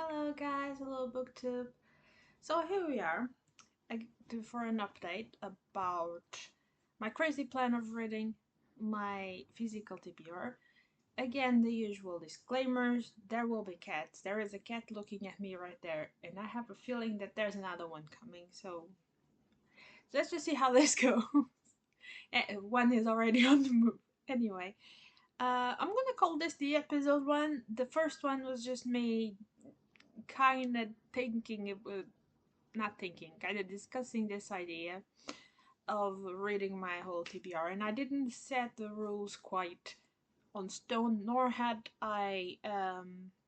Hello guys, hello booktube. So here we are for an update about my crazy plan of reading my physical TBR. Again, the usual disclaimers. There will be cats. There is a cat looking at me right there, and I have a feeling that there's another one coming. So let's just see how this goes. One is already on the move. Anyway, I'm gonna call this the episode one. The first one was just me kind of thinking it would not thinking, kind of discussing this idea of reading my whole TBR, and I didn't set the rules quite on stone, nor had I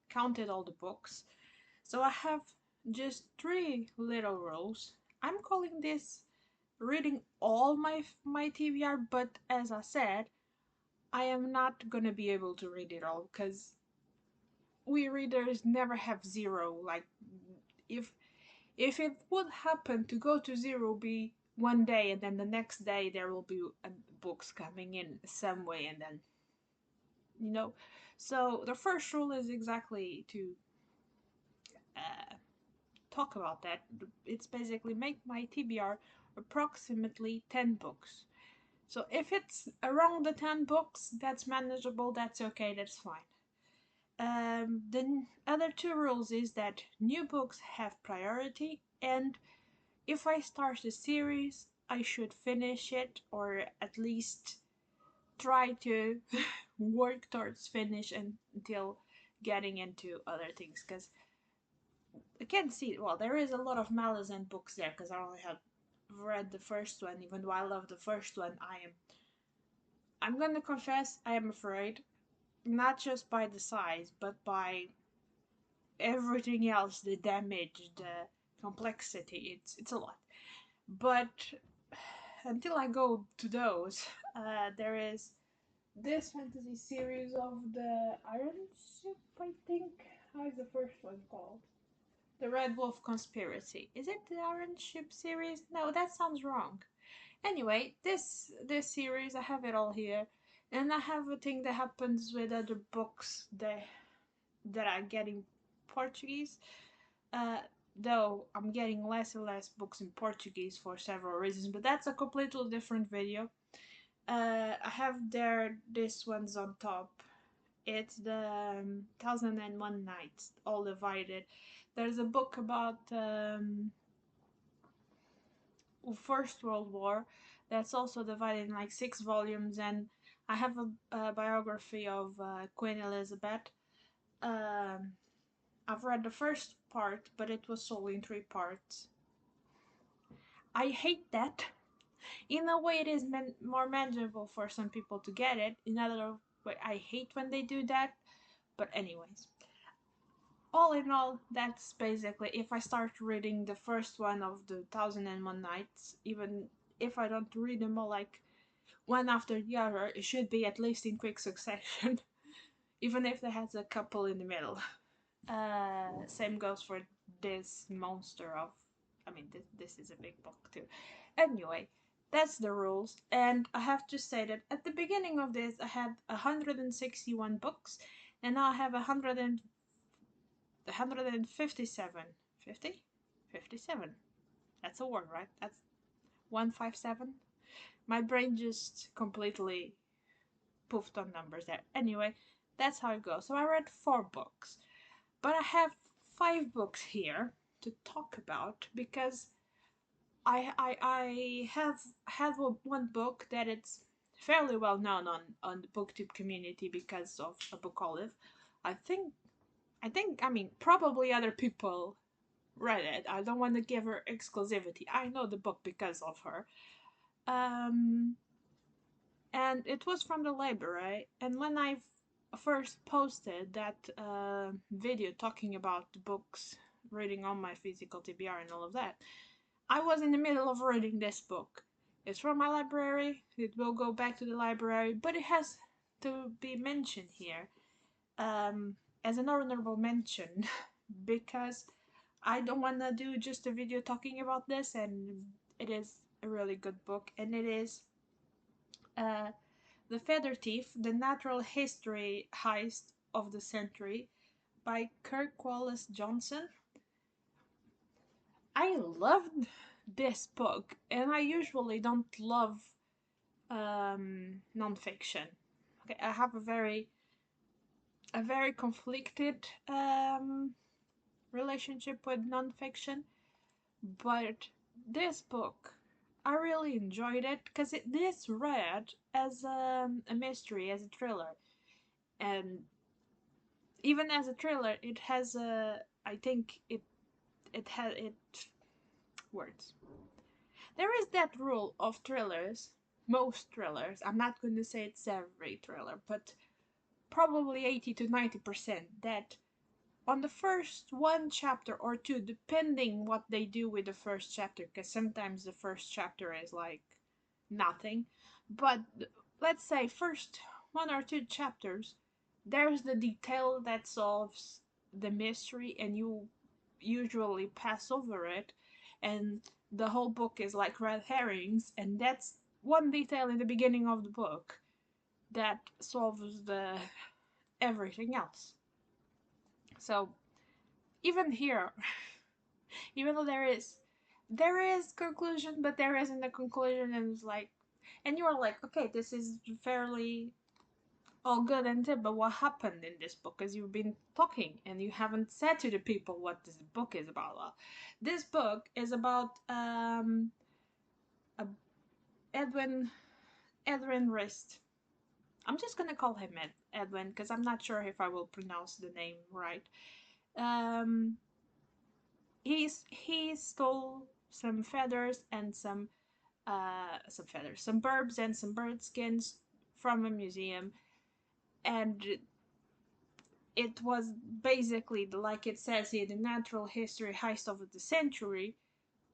counted all the books. So I have just three little rules. I'm calling this reading all my TBR, but as I said, I am not gonna be able to read it all because we readers never have zero. Like if if it would happen to go to zero, be one day and then the next day there will be books coming in some way, and then you know. So the first rule is exactly to uh, talk about that. It's basically make my TBR approximately 10 books. So if it's around the 10 books, that's manageable, that's okay, that's fine. The other two rules is that new books have priority, and if I start a series, I should finish it, or at least try to work towards finish until getting into other things. Because I can see, well, there is a lot of Malazan books there, because I only have read the first one. Even though I love the first one, I'm gonna confess, I am afraid, not just by the size, but by everything else, the damage, the complexity. It's a lot. But until I go to those, there is this fantasy series of the Iron Ship, I think. How is the first one called? The Red Wolf Conspiracy. Is it the Iron Ship series? No, that sounds wrong. Anyway, this series, I have it all here, and I have a thing that happens with other books that I get in Portuguese. Uh, though I'm getting less and less books in Portuguese for several reasons, but that's a completely different video. I have there, this one's on top. It's the 1001 Nights, all divided. There's a book about First World War that's also divided in like 6 volumes, and I have a biography of Queen Elizabeth. Um, I've read the first part, but it was sold in 3 parts. I hate that. In a way, it is more manageable for some people to get it. In another way, I hate when they do that. But anyways, all in all, that's basically, if I start reading the first one of the 1001 Nights, even if I don't read them all like one after the other, it should be at least in quick succession, even if there has a couple in the middle. Same goes for this monster of, I mean, this is a big book too. Anyway, that's the rules, and I have to say that at the beginning of this I had 161 books, and now I have 157. 50? 57. That's a word, right? That's 157. My brain just completely poofed on numbers there. Anyway, that's how it goes. So I read 4 books, but I have 5 books here to talk about because I have had one book that it's fairly well known on the booktube community because of a book olive. I think I mean probably other people read it. I don't want to give her exclusivity. I know the book because of her. Um and it was from the library, and when I first posted that video talking about the books, reading on my physical TBR and all of that, I was in the middle of reading this book. It's from my library, it will go back to the library, but it has to be mentioned here as an honorable mention because I don't want to do just a video talking about this, and it is a really good book, and it is uh, The Feather Thief, The Natural History Heist of the Century by Kirk Wallace Johnson. I loved this book, and I usually don't love nonfiction. Okay, I have a very conflicted relationship with nonfiction, but this book, I really enjoyed it because it is read as a mystery, as a thriller, and even as a thriller, it has a. I think it has it words. There is that rule of thrillers, most thrillers. I'm not going to say it's every thriller, but probably 80 to 90% that on the first one chapter or two, depending what they do with the first chapter, because sometimes the first chapter is like nothing. But let's say first one or two chapters, there's the detail that solves the mystery, and you usually pass over it, and the whole book is like red herrings, and that's one detail in the beginning of the book that solves the everything else. So even here, even though there is conclusion, but there isn't a conclusion, and it's like, and you're like, okay, this is fairly all good and good, but what happened in this book? Because you've been talking and you haven't said to the people what this book is about. Well, this book is about a Edwin Edwin Rist. I'm just gonna call him Edwin because I'm not sure if I will pronounce the name right. Um, he stole some feathers and some burbs and some bird skins from a museum, and it was basically, like it says here, the natural history heist of the century.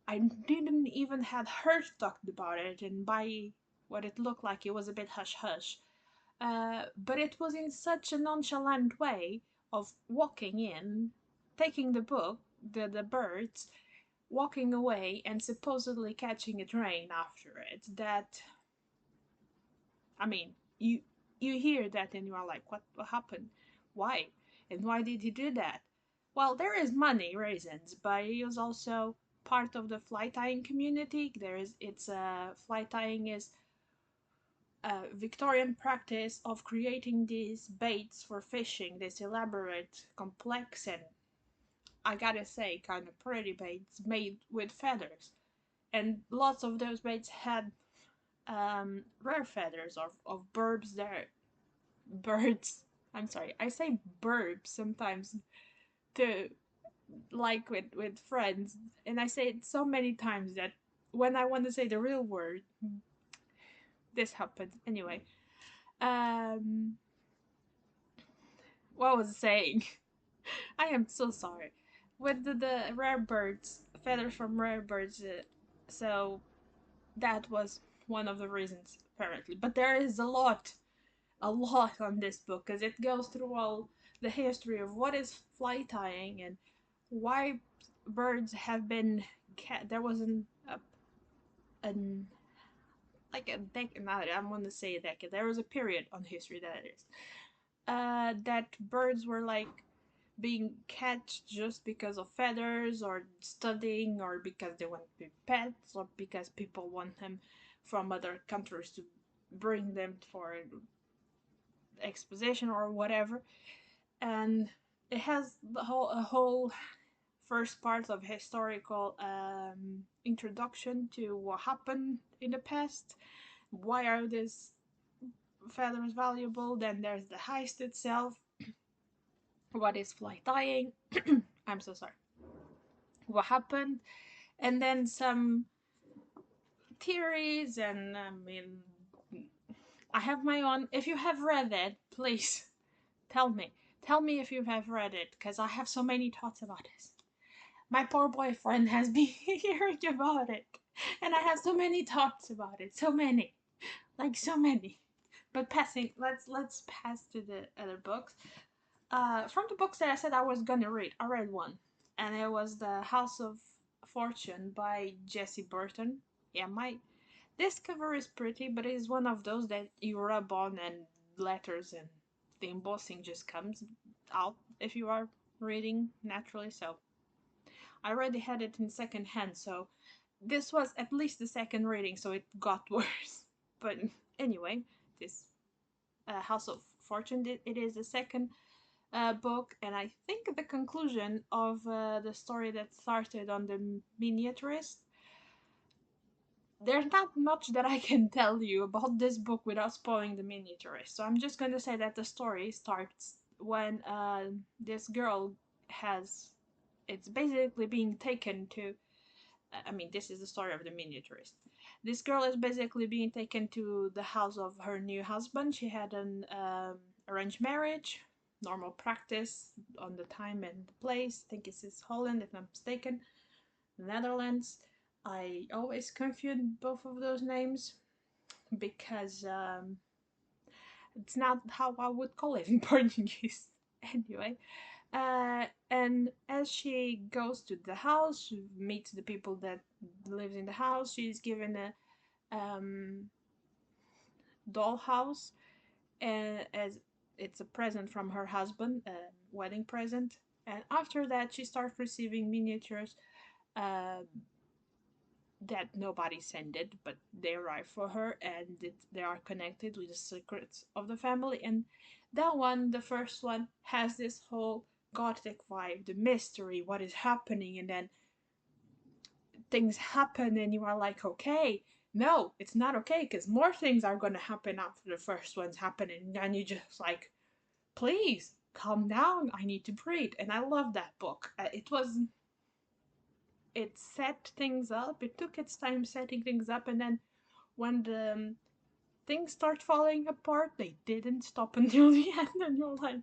I didn't even had heard talked about it, and by what it looked like, it was a bit hush hush. But it was in such a nonchalant way of walking in, taking the book, the birds, walking away, and supposedly catching a train after it. That, I mean, you hear that and you are like, what happened? Why? And why did he do that? Well, there is money reasons, but he was also part of the fly tying community. Fly tying is a Victorian practice of creating these baits for fishing, this elaborate, complex, and I gotta say, kind of pretty baits made with feathers. And lots of those baits had rare feathers of birds there. Birds. I'm sorry, I say burbs sometimes to like with friends, and I say it so many times that when I want to say the real word, this happens. Anyway, um, what was I saying? I am so sorry. With the rare birds, feathers from rare birds, so that was one of the reasons apparently. But there is a lot on this book because it goes through all the history of what is fly tying and why birds have been there was an like a decade. I'm going to say a decade. There was a period on history that is that birds were like being catched just because of feathers or studying or because they want to be pets or because people want them from other countries to bring them for exposition or whatever. And it has a whole first part of historical introduction to what happened in the past. Why are these feathers valuable? Then there's the heist itself. What is fly tying? I'm so sorry. What happened? And then some theories, and I mean, I have my own. If you have read it, please tell me. Tell me if you have read it, because I have so many thoughts about this. My poor boyfriend has been hearing about it, and I have so many thoughts about it. So many, like so many. But let's pass to the other books. From the books that I said I was gonna read, I read one, and it was The House of Fortune by Jessie Burton. Yeah, my this cover is pretty, but it is one of those that you rub on and letters and the embossing just comes out if you are reading naturally, so I already had it in second hand, so this was at least the second reading, so it got worse. But anyway, this House of Fortune, it is the second book, and I think the conclusion of the story that started on the miniaturist. There's not much that I can tell you about this book without spoiling the miniaturist. So I'm just going to say that the story starts when this girl has. It's basically being taken to. I mean, this is the story of the miniaturist. This girl is basically being taken to the house of her new husband. She had an arranged marriage, normal practice on the time and the place. I think it's Holland, if I'm not mistaken, Netherlands. I always confuse both of those names because it's not how I would call it in Portuguese. Anyway, and as she goes to the house, she meets the people that live in the house. She's given a dollhouse, as it's a present from her husband, a wedding present. And after that, she starts receiving miniatures uh, that nobody sent it, but they arrive for her, and they are connected with the secrets of the family. And that one, the first one, has this whole gothic vibe, the mystery, what is happening, and then things happen, and you are like, okay, no, it's not okay, because more things are gonna happen after the first one's happening, and you just like, please calm down, I need to breathe. And I love that book. It set things up. It took its time setting things up, and then when the things start falling apart, they didn't stop until the end, and you're like,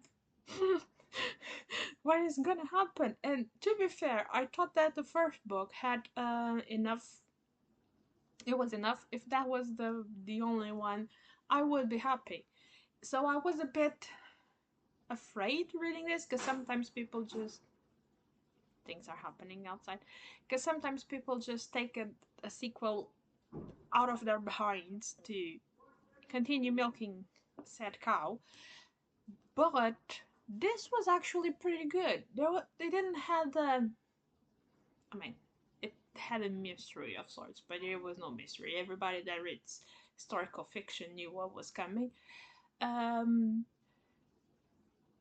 what is gonna happen? And to be fair, I thought that the first book had enough. It was enough. If that was the only one, I would be happy. So I was a bit afraid reading this because sometimes people just things are happening outside. Because sometimes people just take a sequel out of their behinds to continue milking said cow. But this was actually pretty good. They didn't have the. I mean, it had a mystery of sorts, but there was no mystery. Everybody that reads historical fiction knew what was coming. Um,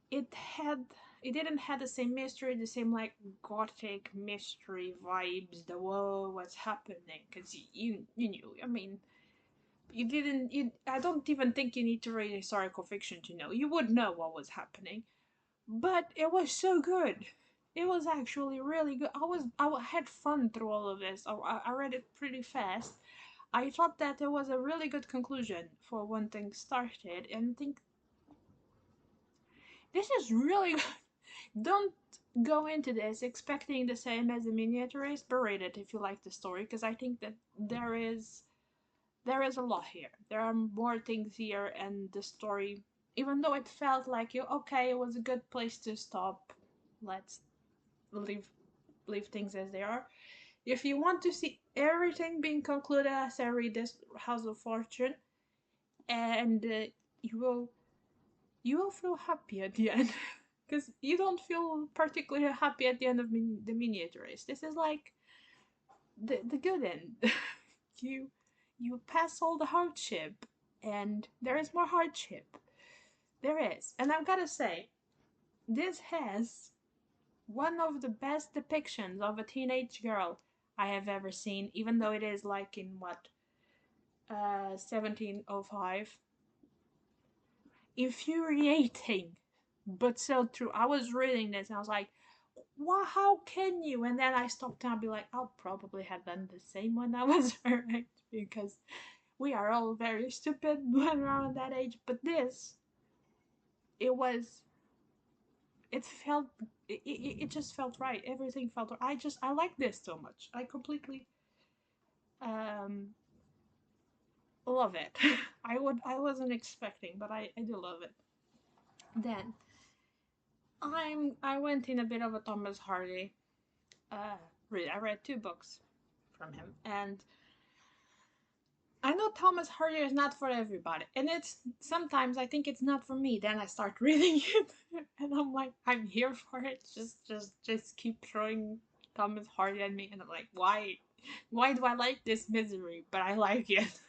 it had. It didn't have the same mystery, the same like gothic mystery vibes. The whoa, what's happening? Because you knew. I mean, you didn't. I don't even think you need to read historical fiction to know. You would know what was happening. But it was so good. It was actually really good. I had fun through all of this. I read it pretty fast. I thought that it was a really good conclusion for when things started, and I think this is really good. Don't go into this expecting the same as the miniaturist, but read it if you like the story, because I think that there is a lot here. There are more things here, and the story, even though it felt like you okay, it was a good place to stop. Let's leave things as they are. If you want to see everything being concluded as I read this House of Fortune, and you will feel happy at the end, because you don't feel particularly happy at the end of the miniaturist. This is like the good end. you you pass all the hardship, and there is more hardship. There is, and I've gotta say, this has one of the best depictions of a teenage girl I have ever seen, even though it is like in what 1705. Infuriating, but so true. I was reading this and I was like, "Wow, how can you?" And then I stopped and I'll be like, "I'll probably have done the same when I was her age because we are all very stupid when we're around that age." But this, it was it just felt right. Everything felt right. I like this so much. I completely um love it. I wasn't expecting, but I do love it. Then I went in a bit of a Thomas Hardy read. I read two books from him, and I know Thomas Hardy is not for everybody, and it's sometimes I think it's not for me. Then I start reading it, and I'm like, I'm here for it. Just keep throwing Thomas Hardy at me, and I'm like, why do I like this misery? But I like it.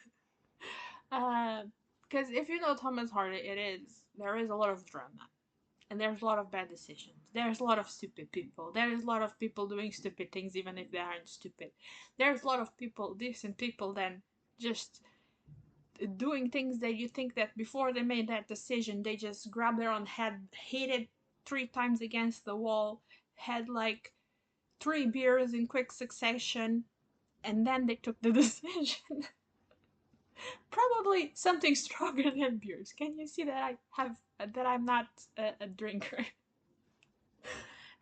Because if you know Thomas Hardy, there is a lot of drama, and there's a lot of bad decisions. There's a lot of stupid people. There's a lot of people doing stupid things, even if they aren't stupid. There's a lot of people, decent people, then just doing things that you think that before they made that decision, they just grabbed their own head, hit it 3 times against the wall, had like 3 beers in quick succession, and then they took the decision. Probably something stronger than beers. Can you see that I'm not a drinker?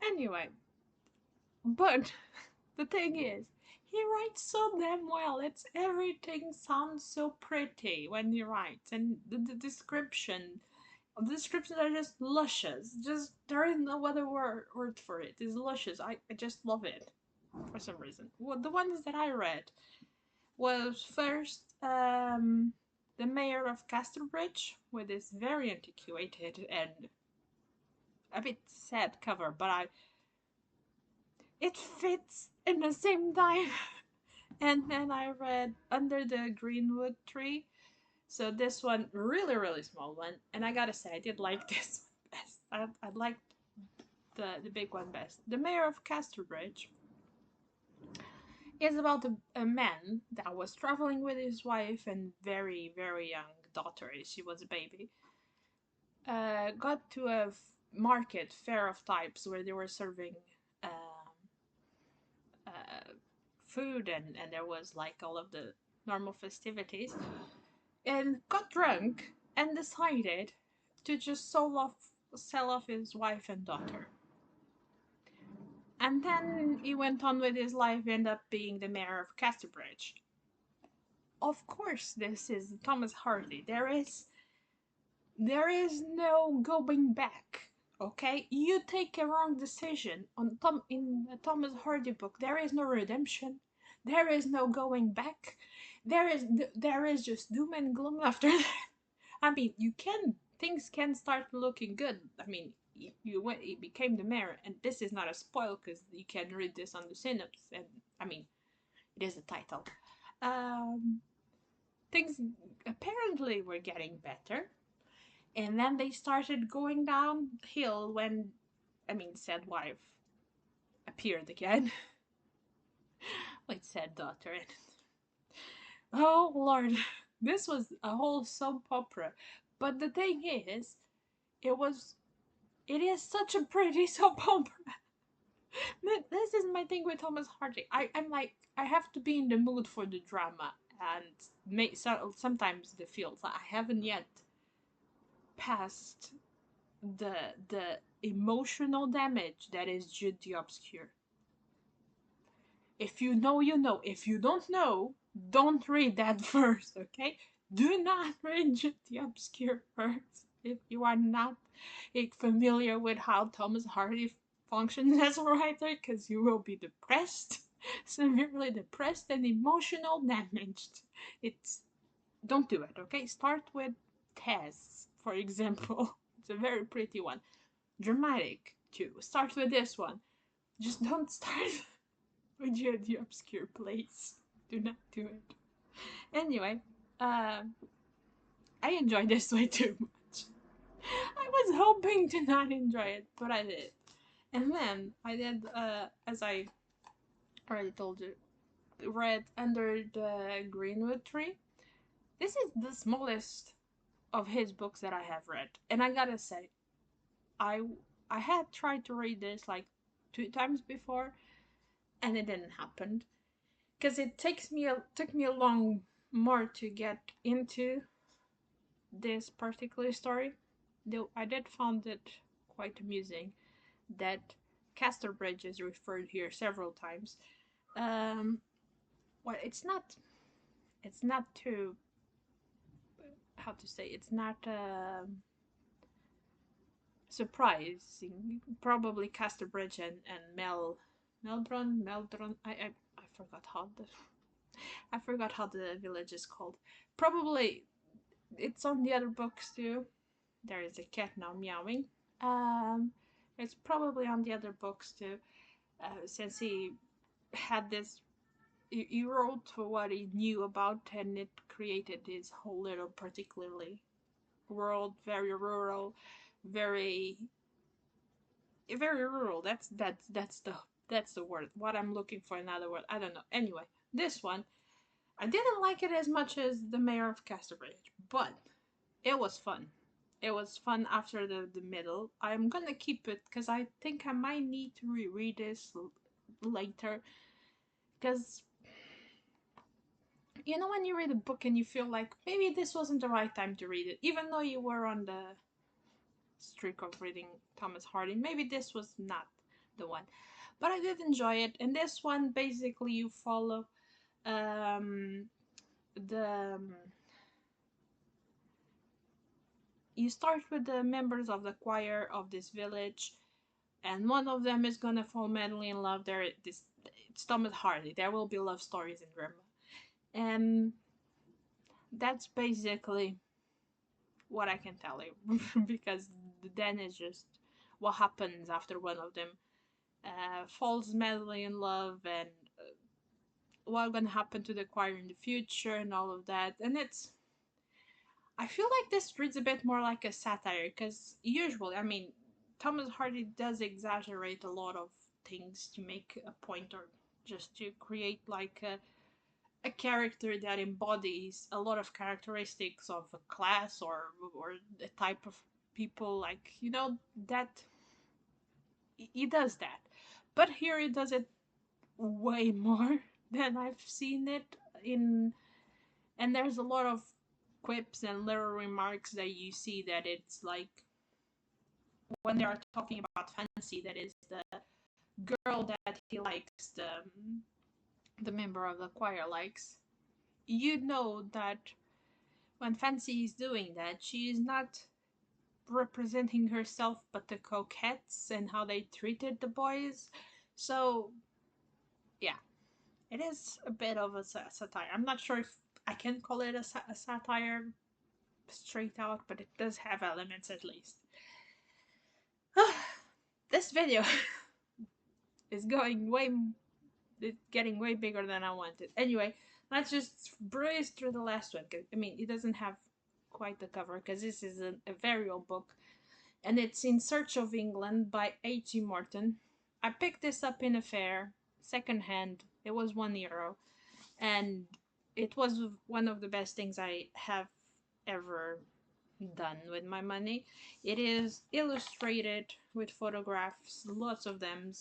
Anyway, but the thing is, he writes so damn well. It's everything sounds so pretty when he writes, and the description. The descriptions are just luscious. Just there is no other word for it. It's luscious. I just love it for some reason. Well, the ones that I read was first the Mayor of Casterbridge with this very antiquated and a bit sad cover, but I it fits in the same time. And then I read Under the Greenwood Tree. So this one, really small one, and I gotta say I did like this one best. I liked the big one best. The Mayor of Casterbridge is about a man that was traveling with his wife and very young daughter. She was a baby. Got to a market fair of types where they were serving uh, food and there was like all of the normal festivities, and got drunk and decided to just sell off his wife and daughter. And then he went on with his life, ended up being the mayor of Casterbridge. Of course, this is Thomas Hardy. There is no going back. Okay, you take a wrong decision in a Thomas Hardy book. There is no redemption. There is no going back. There is just doom and gloom after that. I mean, you can things can start looking good. I mean, he became the mayor, and this is not a spoil because you can read this on the synopsis, and I mean, it is the title. Um, Things apparently were getting better, and then they started going downhill when, I mean, said wife appeared again with said daughter. And oh Lord, this was a whole soap opera. But the thing is, it was it is such a pretty soap opera. This is my thing with Thomas Hardy. I'm like, I have to be in the mood for the drama and sometimes the feels. I haven't yet passed the emotional damage that is Jude the Obscure. If you know, you know. If you don't know, don't read that first, okay? Do not read Jude the Obscure first if you are not familiar with how Thomas Hardy functions as a writer, because you will be depressed, severely depressed and emotional damaged. It's Don't do it, okay? Start with Tess, for example. It's a very pretty one. Dramatic too. Start with this one. Just don't start with the obscure place. Do not do it. Anyway, uh, I enjoyed this way too much. I was hoping to not enjoy it, but I did. And then I did, as I already told you, read Under the Greenwood Tree. This is the smallest of his books that I have read, and I gotta say, I I had tried to read this like 2 times before, and it didn't happen because it took me a long more to get into this particular story. Though I did find it quite amusing that Casterbridge is referred here several times. Um, well, it's not too, how to say, it's not surprising. Probably Casterbridge and Meldron. I forgot how the I forgot how the village is called. Probably it's on the other books too. There is a cat now meowing. Um, it's probably on the other books too, since he had this. He wrote what he knew about, and it created his whole little particularly world, very rural, very very rural. That's the word. What I'm looking for, another word. I don't know. Anyway, this one I didn't like it as much as the Mayor of Casterbridge, but it was fun. It was fun after the middle. I'm gonna keep it because I think I might need to reread this later. Because you know when you read a book and you feel like maybe this wasn't the right time to read it, even though you were on the streak of reading Thomas Hardy, maybe this was not the one. But I did enjoy it. And this one basically you follow um, the you start with the members of the choir of this village, and one of them is gonna fall madly in love. It's Thomas Hardy. There will be love stories in drama, and that's basically what I can tell you because then it's just what happens after one of them falls madly in love, and what's gonna happen to the choir in the future and all of that. And I feel like this reads a bit more like a satire because usually, I mean, Thomas Hardy does exaggerate a lot of things to make a point or just to create like a character that embodies a lot of characteristics of a class or a type of people, like that he does that. But here he does it way more than I've seen it in, and there's a lot of quips and little remarks that you see that it's like when they are talking about Fancy, that is the girl that he likes, the member of the choir likes. You know that when Fancy is doing that, she is not representing herself but the coquettes and how they treated the boys. So yeah, it is a bit of a satire. I'm not sure if I can call it a satire straight out, but it does have elements at least. This video is getting way bigger than I wanted. Anyway, let's just breeze through the last one. I mean, it doesn't have quite the cover because this is a very old book, and it's In Search of England by H.G. Morton. I picked this up in a fair, secondhand. It was €1, and it was one of the best things I have ever done with my money. It is illustrated with photographs, lots of them.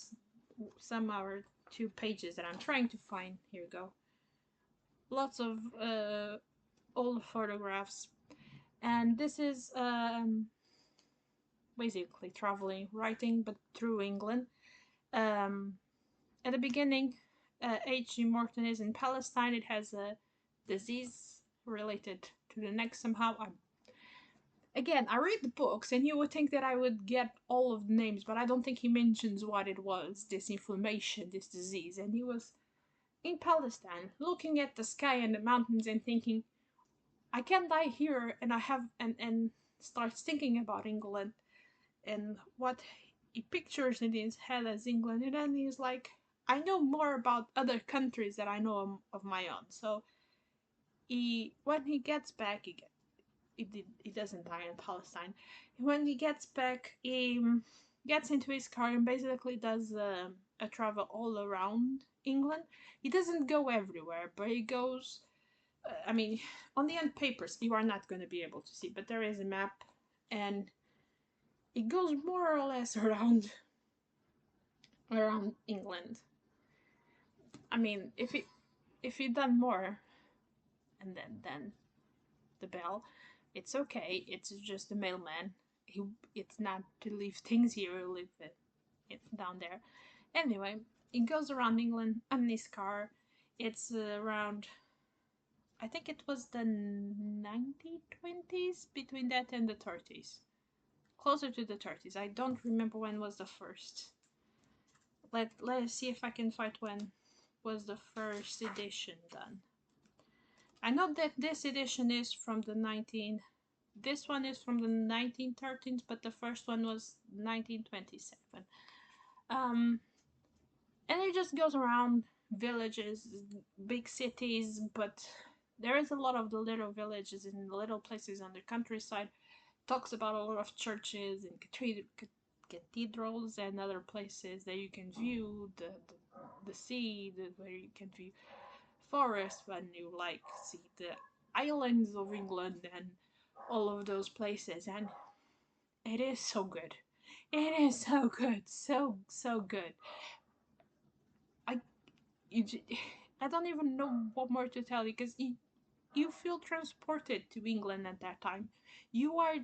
Some are 2 pages that I'm trying to find. Here we go. Lots of old photographs, and this is basically traveling, writing, but through England. Um, at the beginning, H.G. Morton is in Palestine. It has a disease related to the neck somehow. Again, I read the books, and you would think that I would get all of the names, but I don't think he mentions what it was, this inflammation, this disease. And he was in Palestine, looking at the sky and the mountains and thinking, I can die here, and I have, and starts thinking about England and what he pictures in his head as England, and then he's like, I know more about other countries than I know of my own. So when he gets back, he doesn't die in Palestine. When he gets back, he gets into his car and basically does a travel all around England. He doesn't go everywhere, but he goes. I mean, on the end papers, you are not going to be able to see, but there is a map, and it goes more or less around England. I mean, if he done more, and then the bell, it's okay. It's just the mailman. It's not to leave things here or leave it down there. Anyway, it goes around England on this car. It's around, I think it was the 1920s, between that and the 30s. Closer to the 30s. I don't remember when was the first. Let's see if I can find was the first edition done. I know that this edition is from the 19. This one is from the 1913s, but the first one was 1927. Um, and it just goes around villages, big cities, but there is a lot of the little villages and the little places on the countryside. Talks about a lot of churches and cathedrals and other places that you can view the sea, where you can view forest when you like see the islands of England and all of those places. And it is so good. It is so good, so good. I you, I don't even know what more to tell you, because you feel transported to England at that time. You are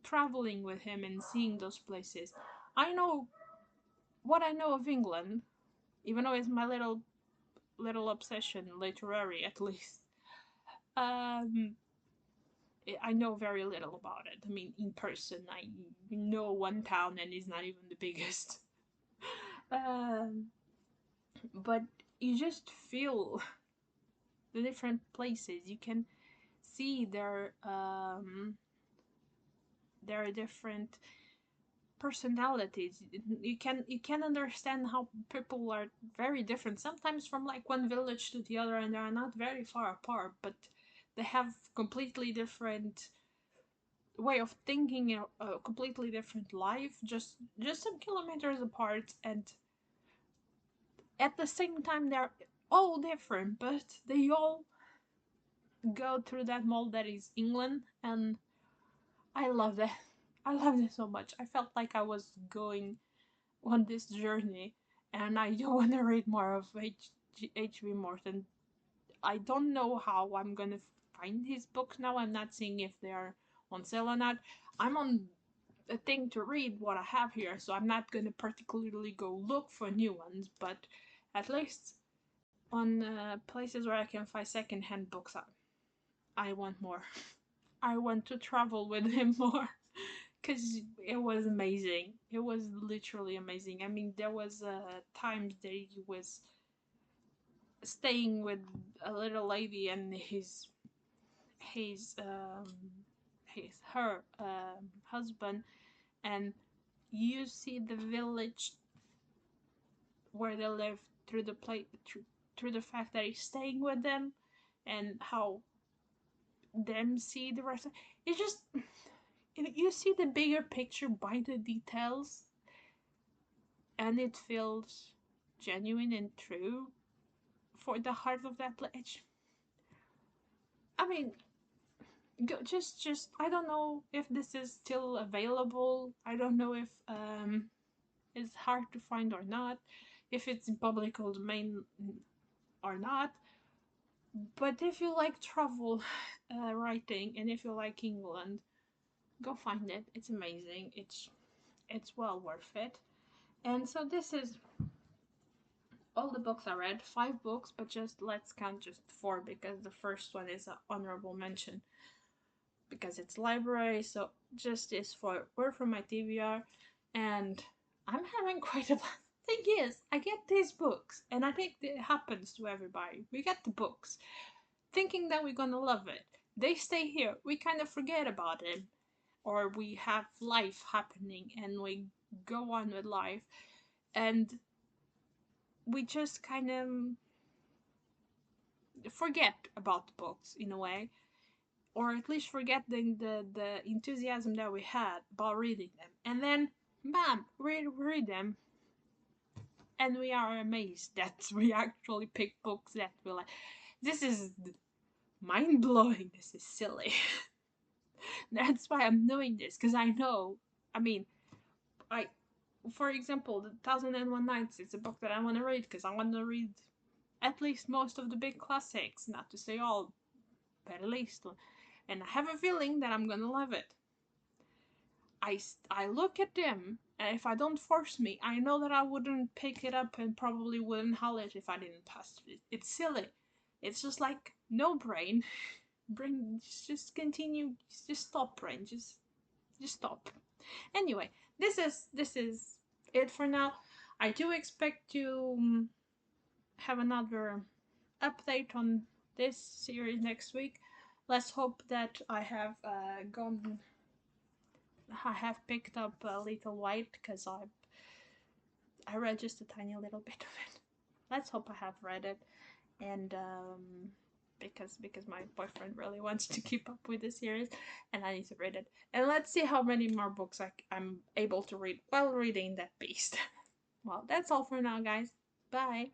traveling with him and seeing those places. I know what I know of England, even though it's my little obsession, literary at least. Um, I know very little about it. I mean, in person, I know one town and it's not even the biggest. Um, but you just feel the different places. You can see their different personalities. You can understand how people are very different, sometimes from like one village to the other, and they are not very far apart, but they have completely different way of thinking, a completely different life, just some kilometers apart, and at the same time they're all different, but they all go through that mold that is England. And I love that. I love it so much. I felt like I was going on this journey, and I do want to read more of H.V. Morton. I don't know how I'm gonna find his books now. I'm not seeing if they are on sale or not. I'm on a thing to read what I have here, so I'm not gonna particularly go look for new ones, but at least on places where I can find secondhand books, I want more. I want to travel with him more. Because it was amazing. It was literally amazing. I mean, there was times that he was staying with a little lady and his her husband, and you see the village where they live through through the fact that he's staying with them, and how them see the rest. It just, you see the bigger picture by the details, and it feels genuine and true for the heart of that place. I mean, just I don't know if this is still available. I don't know if it's hard to find or not, if it's in public domain or not. But if you like travel writing, and if you like England, go find it. It's amazing. It's well worth it. And so this is all the books I read, 5 books, but just let's count just 4, because the first one is an honorable mention because it's library. So just this 4 were from my TBR, and I'm having quite a thing is, I get these books, and I think it happens to everybody. We get the books thinking that we're gonna love it. They stay here. We kind of forget about it, or we have life happening and we go on with life, and we just kind of forget about the books in a way, or at least forget the enthusiasm that we had about reading them, and then bam, read them, and we are amazed that we actually pick books that we like. This is mind-blowing. This is silly. That's why I'm doing this, because I know, I mean, I for example, the 1001 Nights is a book that I want to read, because I want to read at least most of the big classics, not to say all, but at least. And I have a feeling that I'm gonna love it. I look at them, and if I don't force me, I know that I wouldn't pick it up and probably wouldn't haul it if I didn't pass it. It's silly. It's just like, no brain. Brain, just continue. Just stop, brain. Just stop. Anyway, this is it for now. I do expect to have another update on this series next week. Let's hope that I have picked up a Little White, because I read just a tiny little bit of it. Let's hope I have read it, and because my boyfriend really wants to keep up with the series, and I need to read it. And let's see how many more books I'm able to read while reading that beast. Well, that's all for now, guys. Bye.